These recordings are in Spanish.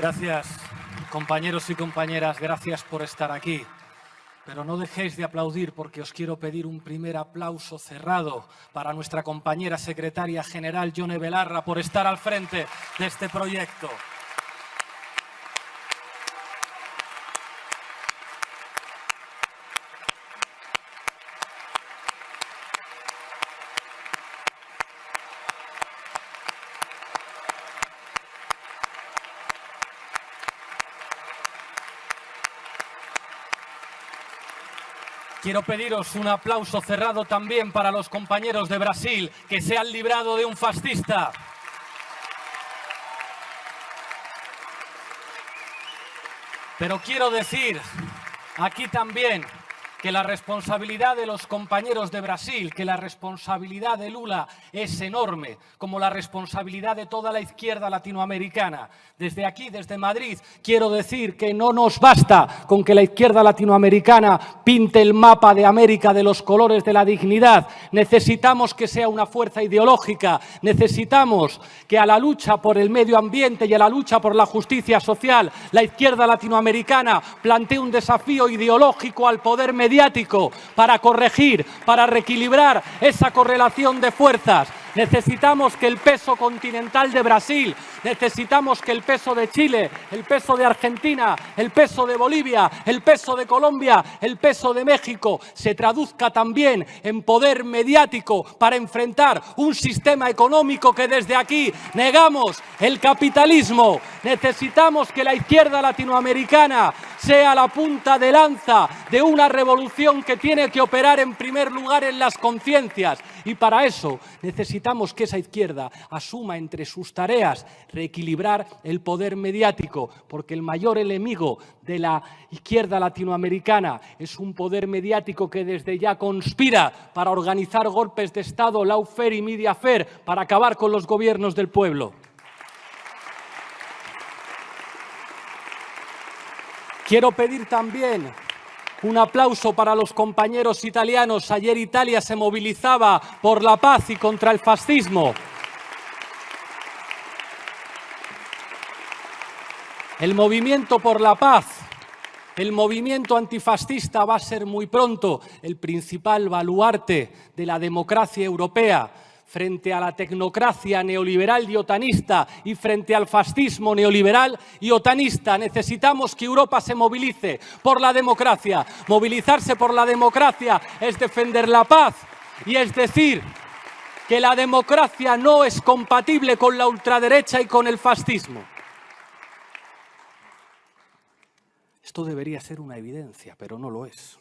Gracias, compañeros y compañeras, gracias por estar aquí. Pero no dejéis de aplaudir porque os quiero pedir un primer aplauso cerrado para nuestra compañera secretaria general, Yone Belarra, por estar al frente de este proyecto. Quiero pediros un aplauso cerrado también para los compañeros de Brasil que se han librado de un fascista. Pero quiero decir aquí también que la responsabilidad de los compañeros de Brasil, que la responsabilidad de Lula es enorme, como la responsabilidad de toda la izquierda latinoamericana. Desde aquí, desde Madrid, quiero decir que no nos basta con que la izquierda latinoamericana pinte el mapa de América de los colores de la dignidad. Necesitamos que sea una fuerza ideológica, necesitamos que a la lucha por el medio ambiente y a la lucha por la justicia social, la izquierda latinoamericana plantee un desafío ideológico al poder mediático para corregir, para reequilibrar esa correlación de fuerzas. Necesitamos que el peso continental de Brasil, necesitamos que el peso de Chile, el peso de Argentina, el peso de Bolivia, el peso de Colombia, el peso de México se traduzca también en poder mediático para enfrentar un sistema económico que desde aquí negamos, el capitalismo. Necesitamos que la izquierda latinoamericana sea la punta de lanza de una revolución que tiene que operar en primer lugar en las conciencias. Y para eso necesitamos que esa izquierda asuma entre sus tareas reequilibrar el poder mediático, porque el mayor enemigo de la izquierda latinoamericana es un poder mediático que desde ya conspira para organizar golpes de Estado, lawfare y mediafair, para acabar con los gobiernos del pueblo. Quiero pedir también un aplauso para los compañeros italianos. Ayer Italia se movilizaba por la paz y contra el fascismo. El movimiento por la paz, el movimiento antifascista va a ser muy pronto el principal baluarte de la democracia europea. Frente a la tecnocracia neoliberal y otanista y frente al fascismo neoliberal y otanista, necesitamos que Europa se movilice por la democracia. Movilizarse por la democracia es defender la paz y es decir que la democracia no es compatible con la ultraderecha y con el fascismo. Esto debería ser una evidencia, pero no lo es.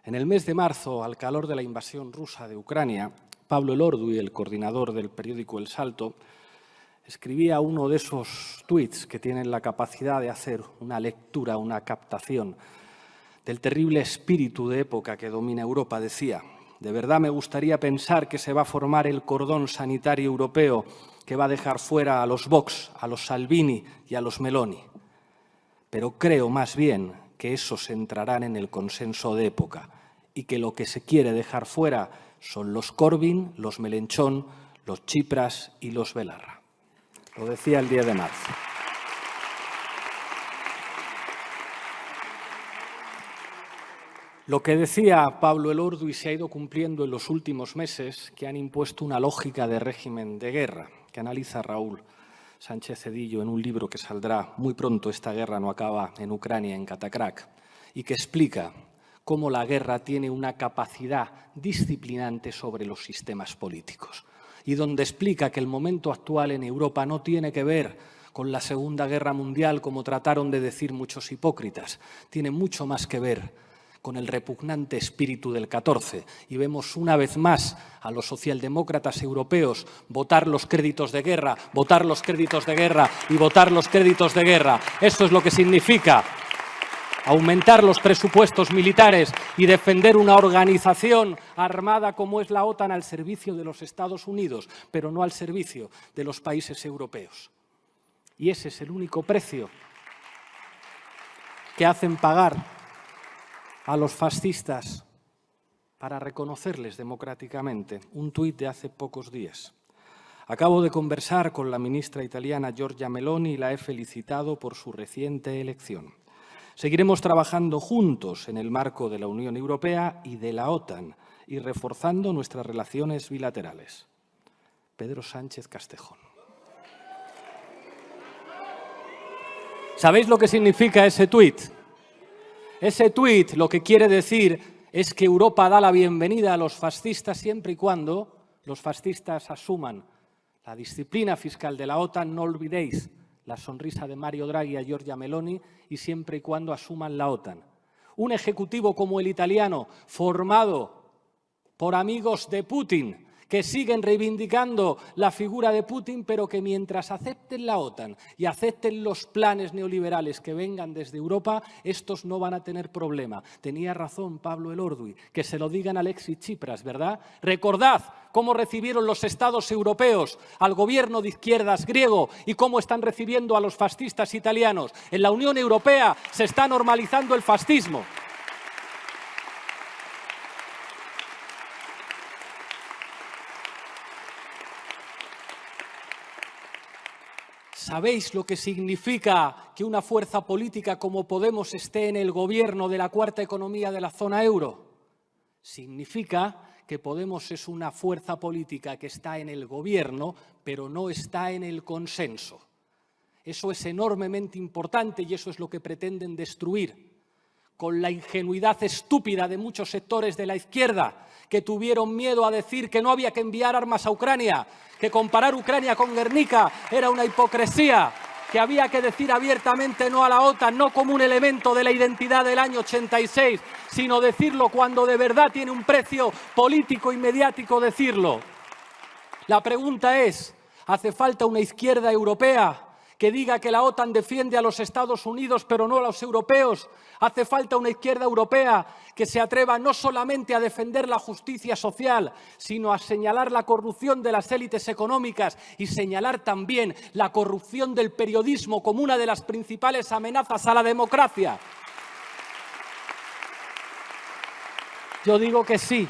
En el mes de marzo, al calor de la invasión rusa de Ucrania, Pablo Elordu, el coordinador del periódico El Salto, escribía uno de esos tuits que tienen la capacidad de hacer una lectura, una captación del terrible espíritu de época que domina Europa. Decía: de verdad me gustaría pensar que se va a formar el cordón sanitario europeo que va a dejar fuera a los Vox, a los Salvini y a los Meloni. Pero creo más bien que esos entrarán en el consenso de época y que lo que se quiere dejar fuera son los Corbyn, los Melenchón, los Tsipras y los Belarra. Lo decía el 10 de marzo. Lo que decía Pablo Elordu y se ha ido cumpliendo en los últimos meses, que han impuesto una lógica de régimen de guerra, que analiza Raúl Sánchez Cedillo en un libro que saldrá muy pronto, Esta guerra no acaba en Ucrania, en Catacrac, y que explica cómo la guerra tiene una capacidad disciplinante sobre los sistemas políticos y donde explica que el momento actual en Europa no tiene que ver con la Segunda Guerra Mundial, como trataron de decir muchos hipócritas, tiene mucho más que ver con el repugnante espíritu del 14. Y vemos una vez más a los socialdemócratas europeos votar los créditos de guerra, votar los créditos de guerra y votar los créditos de guerra. Eso es lo que significa aumentar los presupuestos militares y defender una organización armada como es la OTAN al servicio de los Estados Unidos, pero no al servicio de los países europeos. Y ese es el único precio que hacen pagar a los fascistas para reconocerles democráticamente. Un tuit de hace pocos días. Acabo de conversar con la ministra italiana Giorgia Meloni y la he felicitado por su reciente elección. Seguiremos trabajando juntos en el marco de la Unión Europea y de la OTAN y reforzando nuestras relaciones bilaterales. Pedro Sánchez Castejón. ¿Sabéis lo que significa ese tuit? Ese tuit lo que quiere decir es que Europa da la bienvenida a los fascistas siempre y cuando los fascistas asuman la disciplina fiscal de la OTAN. No olvidéis la sonrisa de Mario Draghi a Giorgia Meloni, y siempre y cuando asuman la OTAN. Un ejecutivo como el italiano, formado por amigos de Putin, que siguen reivindicando la figura de Putin, pero que mientras acepten la OTAN y acepten los planes neoliberales que vengan desde Europa, estos no van a tener problema. Tenía razón Pablo Elordi, que se lo digan a Alexis Tsipras, ¿verdad? Recordad cómo recibieron los estados europeos al gobierno de izquierdas griego y cómo están recibiendo a los fascistas italianos. En la Unión Europea se está normalizando el fascismo. ¿Sabéis lo que significa que una fuerza política como Podemos esté en el gobierno de la cuarta economía de la zona euro? Significa que Podemos es una fuerza política que está en el gobierno, pero no está en el consenso. Eso es enormemente importante y eso es lo que pretenden destruir, con la ingenuidad estúpida de muchos sectores de la izquierda que tuvieron miedo a decir que no había que enviar armas a Ucrania, que comparar Ucrania con Guernica era una hipocresía, que había que decir abiertamente no a la OTAN, no como un elemento de la identidad del año 86, sino decirlo cuando de verdad tiene un precio político y mediático decirlo. La pregunta es, ¿hace falta una izquierda europea que diga que la OTAN defiende a los Estados Unidos pero no a los europeos? Hace falta una izquierda europea que se atreva no solamente a defender la justicia social, sino a señalar la corrupción de las élites económicas y señalar también la corrupción del periodismo como una de las principales amenazas a la democracia. Yo digo que sí,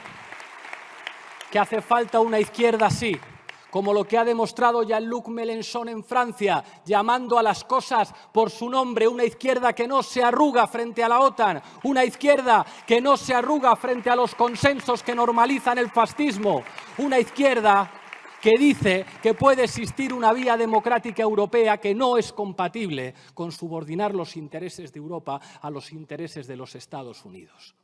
que hace falta una izquierda así, como lo que ha demostrado Jean-Luc Mélenchon en Francia, llamando a las cosas por su nombre, una izquierda que no se arruga frente a la OTAN, una izquierda que no se arruga frente a los consensos que normalizan el fascismo, una izquierda que dice que puede existir una vía democrática europea que no es compatible con subordinar los intereses de Europa a los intereses de los Estados Unidos.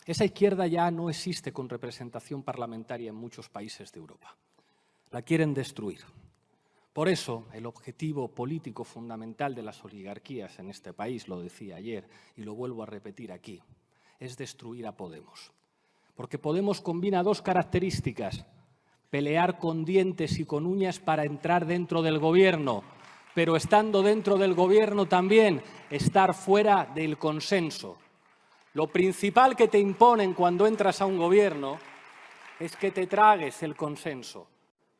Esa izquierda ya no existe con representación parlamentaria en muchos países de Europa. La quieren destruir. Por eso, el objetivo político fundamental de las oligarquías en este país, lo decía ayer y lo vuelvo a repetir aquí, es destruir a Podemos. Porque Podemos combina dos características: pelear con dientes y con uñas para entrar dentro del gobierno, pero estando dentro del gobierno también estar fuera del consenso. Lo principal que te imponen cuando entras a un gobierno es que te tragues el consenso.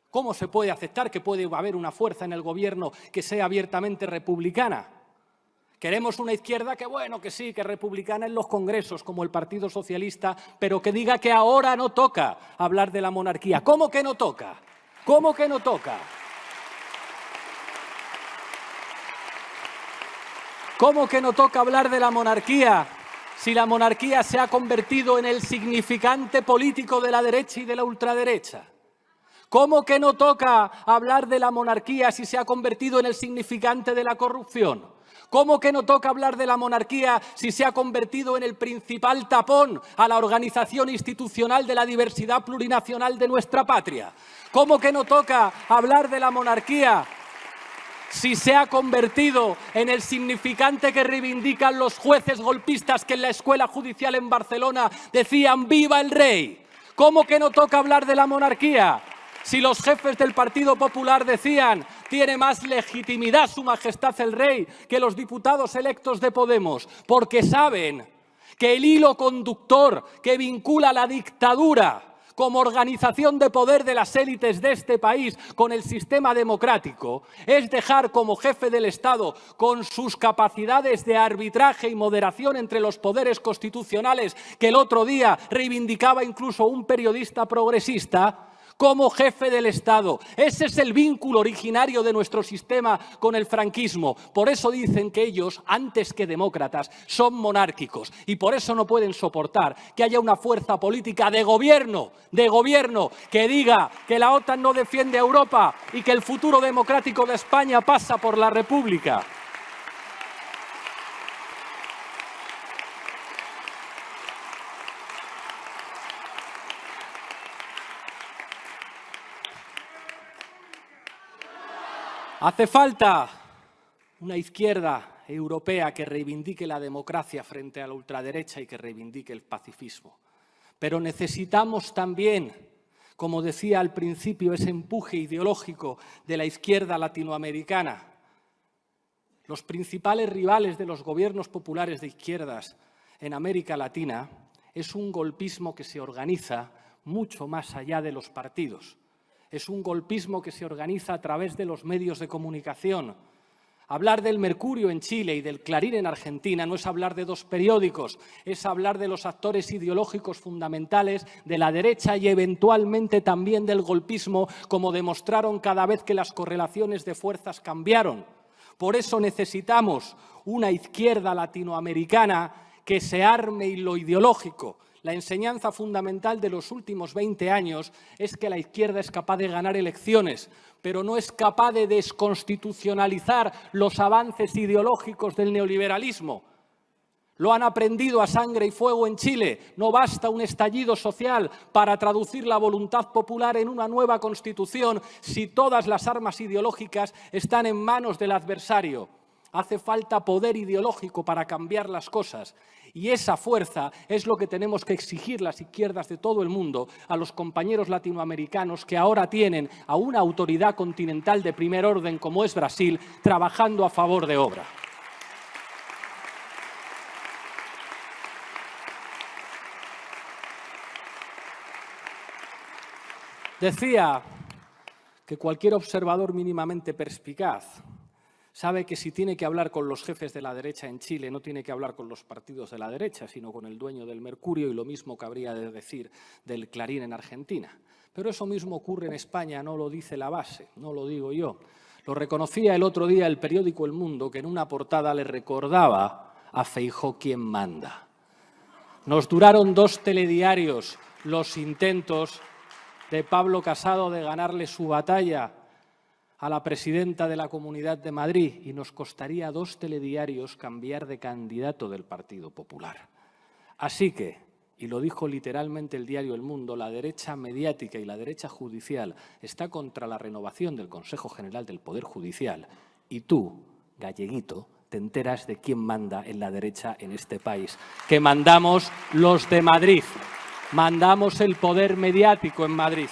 ¿Cómo se puede aceptar que puede haber una fuerza en el gobierno que sea abiertamente republicana? Queremos una izquierda que, bueno, que sí, que republicana en los congresos, como el Partido Socialista, pero que diga que ahora no toca hablar de la monarquía. ¿Cómo que no toca? ¿Cómo que no toca? ¿Cómo que no toca hablar de la monarquía si la monarquía se ha convertido en el significante político de la derecha y de la ultraderecha? ¿Cómo que no toca hablar de la monarquía si se ha convertido en el significante de la corrupción? ¿Cómo que no toca hablar de la monarquía si se ha convertido en el principal tapón a la organización institucional de la diversidad plurinacional de nuestra patria? ¿Cómo que no toca hablar de la monarquía si se ha convertido en el significante que reivindican los jueces golpistas que en la escuela judicial en Barcelona decían ¡viva el rey! ¿Cómo que no toca hablar de la monarquía si los jefes del Partido Popular decían tiene más legitimidad su majestad el rey que los diputados electos de Podemos? Porque saben que el hilo conductor que vincula la dictadura como organización de poder de las élites de este país con el sistema democrático, es dejar como jefe del Estado, con sus capacidades de arbitraje y moderación entre los poderes constitucionales, que el otro día reivindicaba incluso un periodista progresista, como jefe del Estado. Ese es el vínculo originario de nuestro sistema con el franquismo. Por eso dicen que ellos, antes que demócratas, son monárquicos. Y por eso no pueden soportar que haya una fuerza política de gobierno, que diga que la OTAN no defiende a Europa y que el futuro democrático de España pasa por la República. Hace falta una izquierda europea que reivindique la democracia frente a la ultraderecha y que reivindique el pacifismo. Pero necesitamos también, como decía al principio, ese empuje ideológico de la izquierda latinoamericana. Los principales rivales de los gobiernos populares de izquierdas en América Latina es un golpismo que se organiza mucho más allá de los partidos. Es un golpismo que se organiza a través de los medios de comunicación. Hablar del Mercurio en Chile y del Clarín en Argentina no es hablar de dos periódicos, es hablar de los actores ideológicos fundamentales de la derecha y eventualmente también del golpismo, como demostraron cada vez que las correlaciones de fuerzas cambiaron. Por eso necesitamos una izquierda latinoamericana que se arme en lo ideológico. La enseñanza fundamental de los últimos 20 años es que la izquierda es capaz de ganar elecciones, pero no es capaz de desconstitucionalizar los avances ideológicos del neoliberalismo. Lo han aprendido a sangre y fuego en Chile. No basta un estallido social para traducir la voluntad popular en una nueva Constitución si todas las armas ideológicas están en manos del adversario. Hace falta poder ideológico para cambiar las cosas. Y esa fuerza es lo que tenemos que exigir las izquierdas de todo el mundo a los compañeros latinoamericanos que ahora tienen a una autoridad continental de primer orden como es Brasil trabajando a favor de obra. Decía que cualquier observador mínimamente perspicaz sabe que si tiene que hablar con los jefes de la derecha en Chile, no tiene que hablar con los partidos de la derecha, sino con el dueño del Mercurio, y lo mismo cabría de decir del Clarín en Argentina. Pero eso mismo ocurre en España, no lo dice la base, no lo digo yo. Lo reconocía el otro día el periódico El Mundo, que en una portada le recordaba a Feijóo quién manda. Nos duraron 2 telediarios los intentos de Pablo Casado de ganarle su batalla a la presidenta de la Comunidad de Madrid y nos costaría 2 telediarios cambiar de candidato del Partido Popular. Así que, y lo dijo literalmente el diario El Mundo, la derecha mediática y la derecha judicial está contra la renovación del Consejo General del Poder Judicial y tú, galleguito, te enteras de quién manda en la derecha en este país, que mandamos los de Madrid, mandamos el poder mediático en Madrid.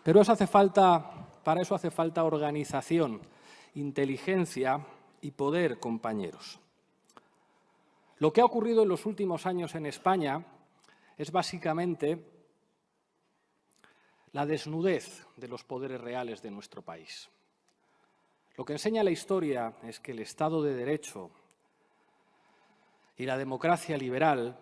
Pero para eso hace falta organización, inteligencia y poder, compañeros. Lo que ha ocurrido en los últimos años en España es básicamente la desnudez de los poderes reales de nuestro país. Lo que enseña la historia es que el Estado de Derecho y la democracia liberal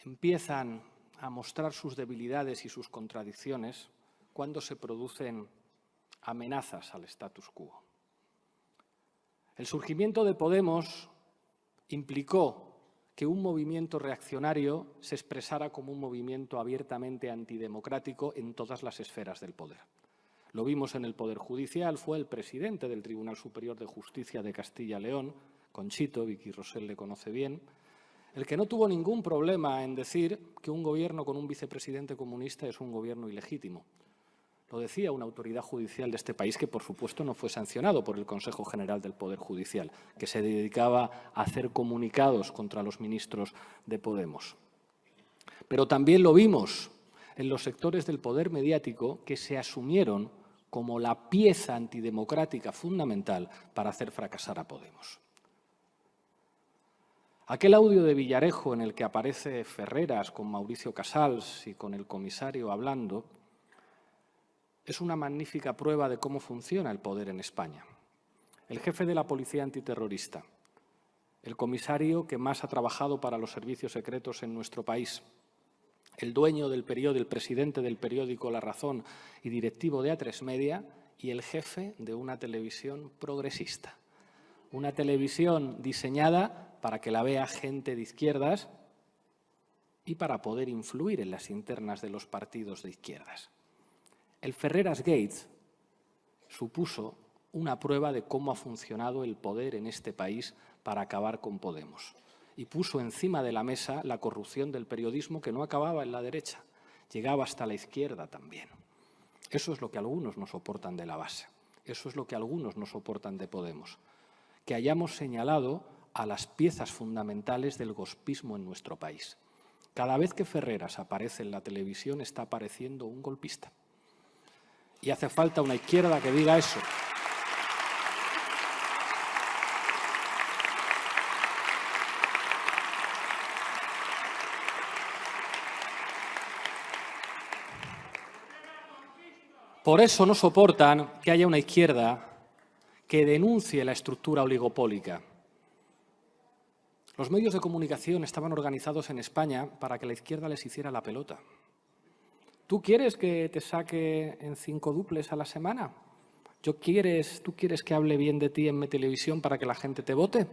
empiezan a mostrar sus debilidades y sus contradicciones cuando se producen amenazas al status quo. El surgimiento de Podemos implicó que un movimiento reaccionario se expresara como un movimiento abiertamente antidemocrático en todas las esferas del poder. Lo vimos en el Poder Judicial, fue el presidente del Tribunal Superior de Justicia de Castilla y León, Conchito, Vicky Rosell le conoce bien, el que no tuvo ningún problema en decir que un gobierno con un vicepresidente comunista es un gobierno ilegítimo. Lo decía una autoridad judicial de este país que, por supuesto, no fue sancionado por el Consejo General del Poder Judicial, que se dedicaba a hacer comunicados contra los ministros de Podemos. Pero también lo vimos en los sectores del poder mediático que se asumieron como la pieza antidemocrática fundamental para hacer fracasar a Podemos. Aquel audio de Villarejo en el que aparece Ferreras con Mauricio Casals y con el comisario hablando es una magnífica prueba de cómo funciona el poder en España. El jefe de la policía antiterrorista, el comisario que más ha trabajado para los servicios secretos en nuestro país, el dueño del periódico, el presidente del periódico La Razón y directivo de A3 Media y el jefe de una televisión progresista. Una televisión diseñada para que la vea gente de izquierdas y para poder influir en las internas de los partidos de izquierdas. El Ferreras Gates supuso una prueba de cómo ha funcionado el poder en este país para acabar con Podemos. Y puso encima de la mesa la corrupción del periodismo que no acababa en la derecha, llegaba hasta la izquierda también. Eso es lo que algunos no soportan de la base, eso es lo que algunos no soportan de Podemos. Que hayamos señalado a las piezas fundamentales del golpismo en nuestro país. Cada vez que Ferreras aparece en la televisión está apareciendo un golpista. Y hace falta una izquierda que diga eso. Por eso no soportan que haya una izquierda que denuncie la estructura oligopólica. Los medios de comunicación estaban organizados en España para que la izquierda les hiciera la pelota. ¿Tú quieres que te saque en 5 duples a la semana? ¿Tú quieres que hable bien de ti en mi televisión para que la gente te vote?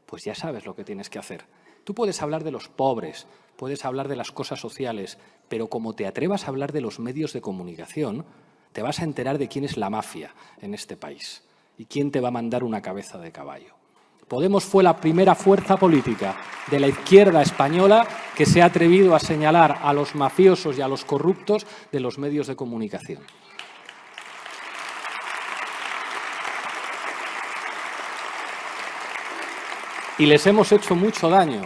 Pues ya sabes lo que tienes que hacer. Tú puedes hablar de los pobres, puedes hablar de las cosas sociales, pero como te atrevas a hablar de los medios de comunicación, te vas a enterar de quién es la mafia en este país y quién te va a mandar una cabeza de caballo. Podemos fue la primera fuerza política de la izquierda española que se ha atrevido a señalar a los mafiosos y a los corruptos de los medios de comunicación. Y les hemos hecho mucho daño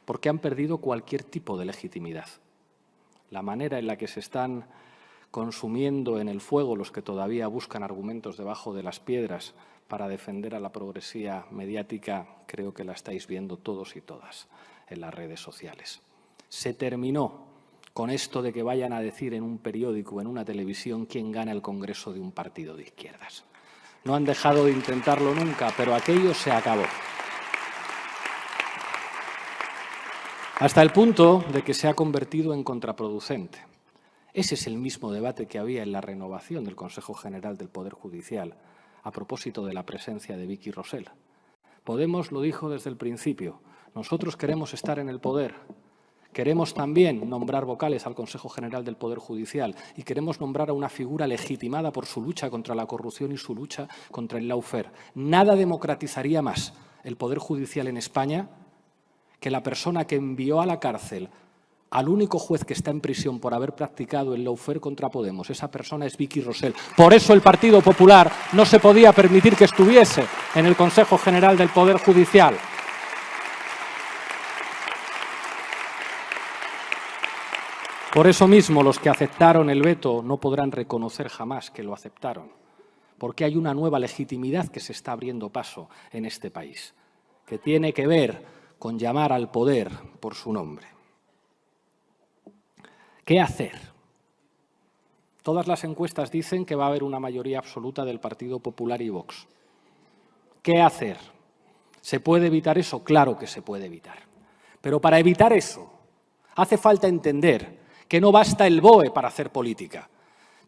porque han perdido cualquier tipo de legitimidad. La manera en la que se están consumiendo en el fuego los que todavía buscan argumentos debajo de las piedras para defender a la progresía mediática, creo que la estáis viendo todos y todas en las redes sociales. Se terminó con esto de que vayan a decir en un periódico o en una televisión quién gana el Congreso de un partido de izquierdas. No han dejado de intentarlo nunca, pero aquello se acabó. Hasta el punto de que se ha convertido en contraproducente. Ese es el mismo debate que había en la renovación del Consejo General del Poder Judicial a propósito de la presencia de Vicky Rosell. Podemos lo dijo desde el principio. Nosotros queremos estar en el poder. Queremos también nombrar vocales al Consejo General del Poder Judicial y queremos nombrar a una figura legitimada por su lucha contra la corrupción y su lucha contra el lawfare. Nada democratizaría más el Poder Judicial en España que la persona que envió a la cárcel al único juez que está en prisión por haber practicado el lawfare contra Podemos. Esa persona es Vicky Rosell. Por eso el Partido Popular no se podía permitir que estuviese en el Consejo General del Poder Judicial. Por eso mismo los que aceptaron el veto no podrán reconocer jamás que lo aceptaron, porque hay una nueva legitimidad que se está abriendo paso en este país, que tiene que ver con llamar al poder por su nombre. ¿Qué hacer? Todas las encuestas dicen que va a haber una mayoría absoluta del Partido Popular y Vox. ¿Qué hacer? ¿Se puede evitar eso? Claro que se puede evitar. Pero para evitar eso hace falta entender que no basta el BOE para hacer política.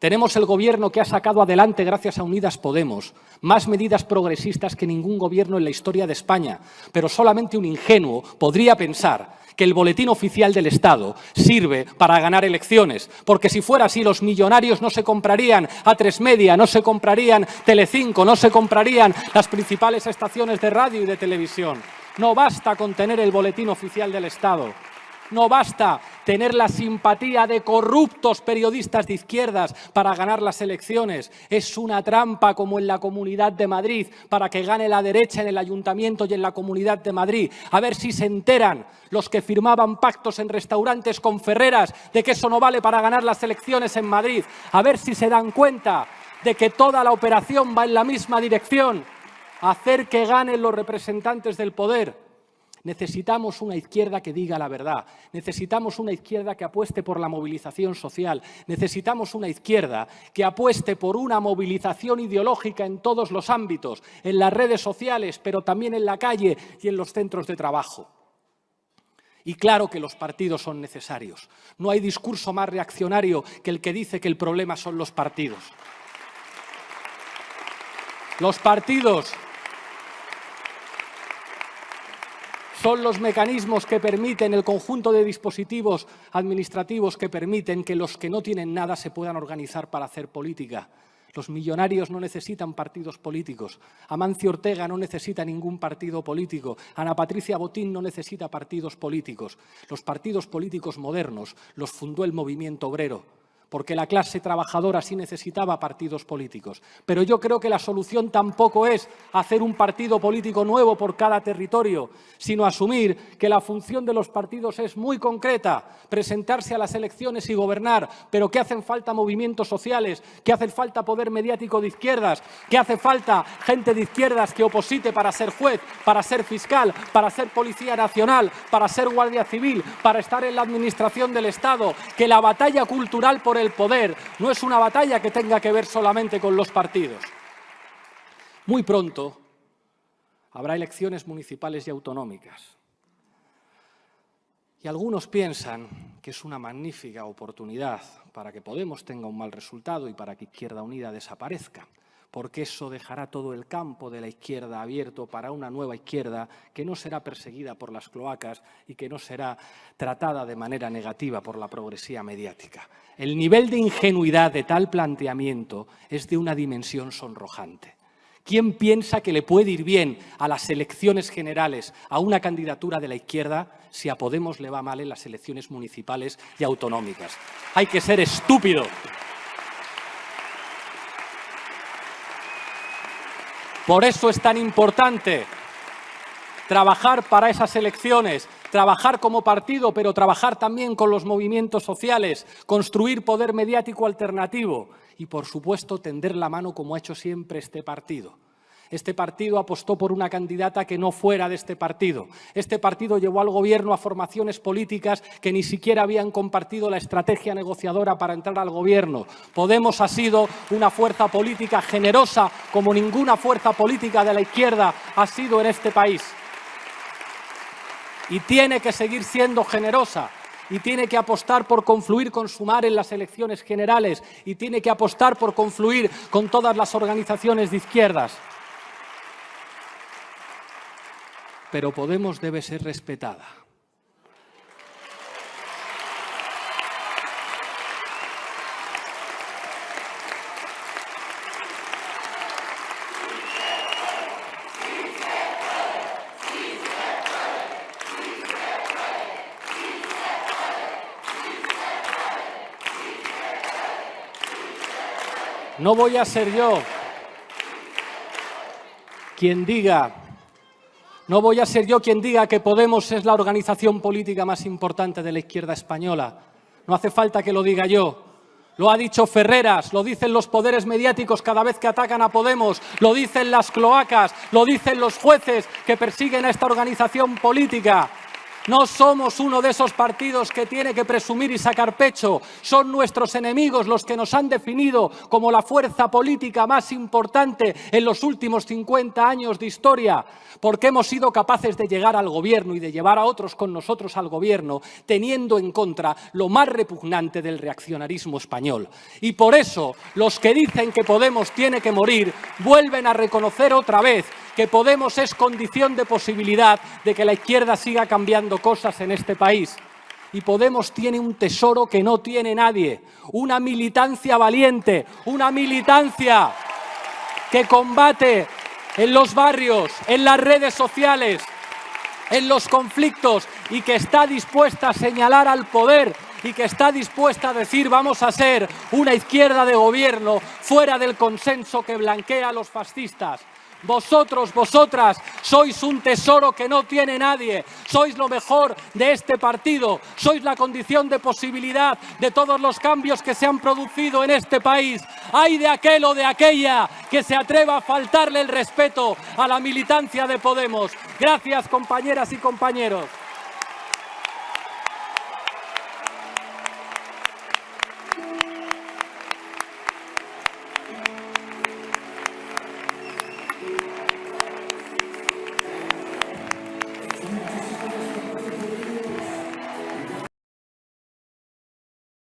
Tenemos el gobierno que ha sacado adelante, gracias a Unidas Podemos, más medidas progresistas que ningún gobierno en la historia de España. Pero solamente un ingenuo podría pensar que el boletín oficial del Estado sirve para ganar elecciones, porque si fuera así los millonarios no se comprarían A3 Media, no se comprarían Telecinco, no se comprarían las principales estaciones de radio y de televisión. No basta con tener el boletín oficial del Estado. No basta tener la simpatía de corruptos periodistas de izquierdas para ganar las elecciones. Es una trampa como en la Comunidad de Madrid para que gane la derecha en el Ayuntamiento y en la Comunidad de Madrid. A ver si se enteran los que firmaban pactos en restaurantes con Ferreras de que eso no vale para ganar las elecciones en Madrid. A ver si se dan cuenta de que toda la operación va en la misma dirección, hacer que ganen los representantes del poder. Necesitamos una izquierda que diga la verdad, necesitamos una izquierda que apueste por la movilización social, necesitamos una izquierda que apueste por una movilización ideológica en todos los ámbitos, en las redes sociales, pero también en la calle y en los centros de trabajo. Y claro que los partidos son necesarios. No hay discurso más reaccionario que el que dice que el problema son los partidos. Los partidos son los mecanismos que permiten, el conjunto de dispositivos administrativos que permiten que los que no tienen nada se puedan organizar para hacer política. Los millonarios no necesitan partidos políticos. Amancio Ortega no necesita ningún partido político. Ana Patricia Botín no necesita partidos políticos. Los partidos políticos modernos los fundó el movimiento obrero, porque la clase trabajadora sí necesitaba partidos políticos. Pero yo creo que la solución tampoco es hacer un partido político nuevo por cada territorio, sino asumir que la función de los partidos es muy concreta, presentarse a las elecciones y gobernar, pero que hacen falta movimientos sociales, que hace falta poder mediático de izquierdas, que hace falta gente de izquierdas que oposite para ser juez, para ser fiscal, para ser policía nacional, para ser guardia civil, para estar en la administración del Estado, que la batalla cultural por el poder no es una batalla que tenga que ver solamente con los partidos. Muy pronto habrá elecciones municipales y autonómicas. Y algunos piensan que es una magnífica oportunidad para que Podemos tenga un mal resultado y para que Izquierda Unida desaparezca, porque eso dejará todo el campo de la izquierda abierto para una nueva izquierda que no será perseguida por las cloacas y que no será tratada de manera negativa por la progresía mediática. El nivel de ingenuidad de tal planteamiento es de una dimensión sonrojante. ¿Quién piensa que le puede ir bien a las elecciones generales a una candidatura de la izquierda si a Podemos le va mal en las elecciones municipales y autonómicas? Hay que ser estúpido. Por eso es tan importante trabajar para esas elecciones, trabajar como partido, pero trabajar también con los movimientos sociales, construir poder mediático alternativo y, por supuesto, tender la mano como ha hecho siempre este partido. Este partido apostó por una candidata que no fuera de este partido. Este partido llevó al gobierno a formaciones políticas que ni siquiera habían compartido la estrategia negociadora para entrar al gobierno. Podemos ha sido una fuerza política generosa como ninguna fuerza política de la izquierda ha sido en este país. Y tiene que seguir siendo generosa. Y tiene que apostar por confluir con Sumar en las elecciones generales. Y tiene que apostar por confluir con todas las organizaciones de izquierdas. Pero Podemos debe ser respetada. No voy a ser yo quien diga que Podemos es la organización política más importante de la izquierda española. No hace falta que lo diga yo. Lo ha dicho Ferreras, lo dicen los poderes mediáticos cada vez que atacan a Podemos, lo dicen las cloacas, lo dicen los jueces que persiguen a esta organización política. No somos uno de esos partidos que tiene que presumir y sacar pecho. Son nuestros enemigos los que nos han definido como la fuerza política más importante en los últimos 50 años de historia, porque hemos sido capaces de llegar al gobierno y de llevar a otros con nosotros al gobierno, teniendo en contra lo más repugnante del reaccionarismo español. Y por eso, los que dicen que Podemos tiene que morir, vuelven a reconocer otra vez que Podemos es condición de posibilidad de que la izquierda siga cambiando cosas en este país. Y Podemos tiene un tesoro que no tiene nadie, una militancia valiente, una militancia que combate en los barrios, en las redes sociales, en los conflictos y que está dispuesta a señalar al poder y que está dispuesta a decir vamos a ser una izquierda de gobierno fuera del consenso que blanquea a los fascistas. Vosotros, vosotras, sois un tesoro que no tiene nadie. Sois lo mejor de este partido. Sois la condición de posibilidad de todos los cambios que se han producido en este país. ¡Ay de aquel o de aquella que se atreva a faltarle el respeto a la militancia de Podemos! Gracias, compañeras y compañeros.